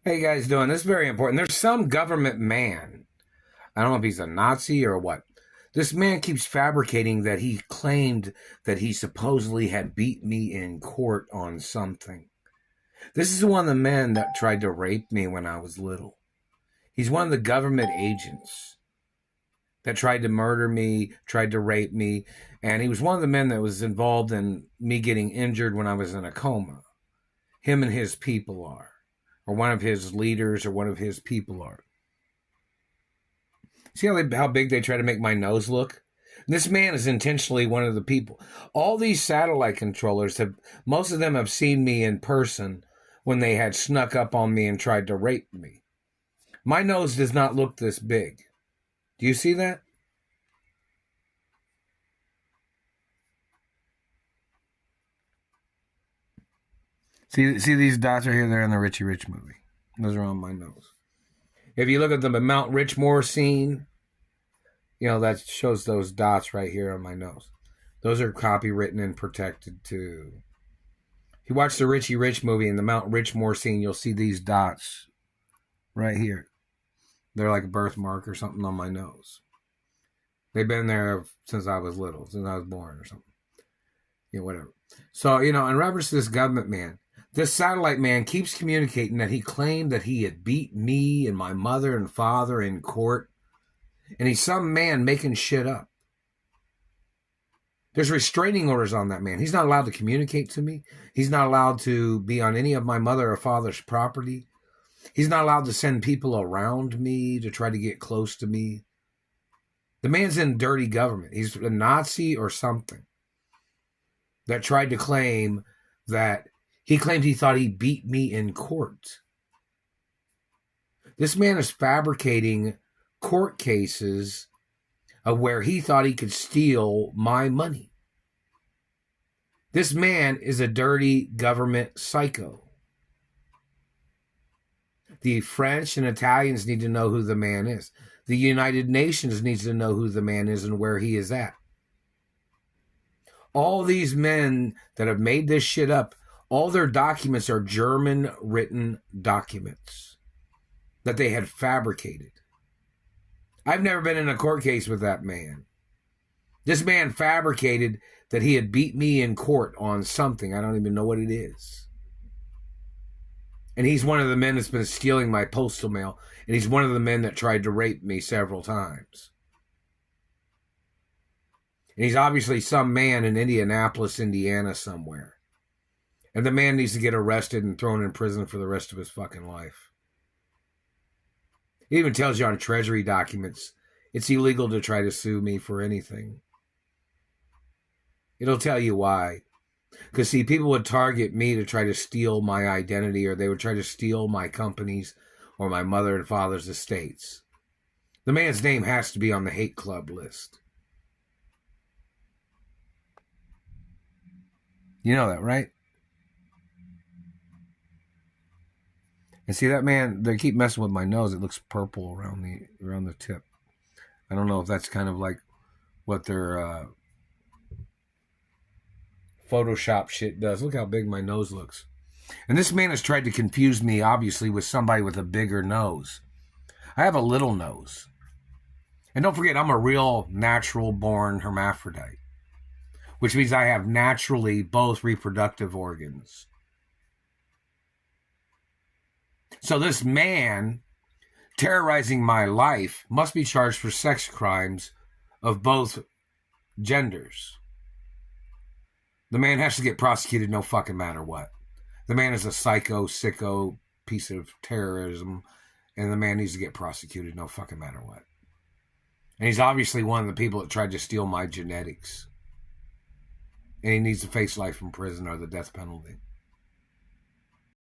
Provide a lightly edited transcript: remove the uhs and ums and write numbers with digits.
How you guys doing? This is very important. There's some government man. I don't know if he's a Nazi or what. This man keeps fabricating that he claimed that he supposedly had beat me in court on something. This is one of the men that tried to rape me when I was little. He's one of the government agents that tried to murder me, tried to rape me, and he was one of the men that was involved in me getting injured when I was in a coma. Him and his people are, or one of his leaders or one of his people are. See how big they try to make my nose look? This man is intentionally one of the people. All these satellite controllers, most of them have seen me in person when they had snuck up on me and tried to rape me. My nose does not look this big. Do you see that? See these dots right here? They're in the Richie Rich movie. Those are on my nose. If you look at the Mount Richmore scene, you know, that shows those dots right here on my nose. Those are copywritten and protected too. If you watch the Richie Rich movie in the Mount Richmore scene, you'll see these dots right here. They're like a birthmark or something on my nose. They've been there since I was little, since I was born or something. You know, whatever. So, you know, in reference to this government man, this satellite man keeps communicating that he claimed that he had beat me and my mother and father in court. And he's some man making shit up. There's restraining orders on that man. He's not allowed to communicate to me. He's not allowed to be on any of my mother or father's property. He's not allowed to send people around me to try to get close to me. The man's in dirty government. He's a Nazi or something that tried to claim that he claimed he thought he beat me in court. This man is fabricating court cases of where he thought he could steal my money. This man is a dirty government psycho. The French and Italians need to know who the man is. The United Nations needs to know who the man is and where he is at. All these men that have made this shit up, all their documents are German written documents that they had fabricated. I've never been in a court case with that man. This man fabricated that he had beat me in court on something. I don't even know what it is. And he's one of the men that's been stealing my postal mail. And he's one of the men that tried to rape me several times. And he's obviously some man in Indianapolis, Indiana somewhere. And the man needs to get arrested and thrown in prison for the rest of his fucking life. It even tells you on Treasury documents, it's illegal to try to sue me for anything. It'll tell you why. Because, see, people would target me to try to steal my identity, or they would try to steal my companies or my mother and father's estates. The man's name has to be on the hate club list. You know that, right? And see that man, they keep messing with my nose. It looks purple around the tip. I don't know if that's kind of like what their Photoshop shit does. Look how big my nose looks. And this man has tried to confuse me, obviously, with somebody with a bigger nose. I have a little nose. And don't forget, I'm a real natural-born hermaphrodite, which means I have naturally both reproductive organs. So this man terrorizing my life must be charged for sex crimes of both genders. The man has to get prosecuted no fucking matter what. The man is a psycho, sicko piece of terrorism, and the man needs to get prosecuted no fucking matter what. And he's obviously one of the people that tried to steal my genetics. And he needs to face life in prison or the death penalty.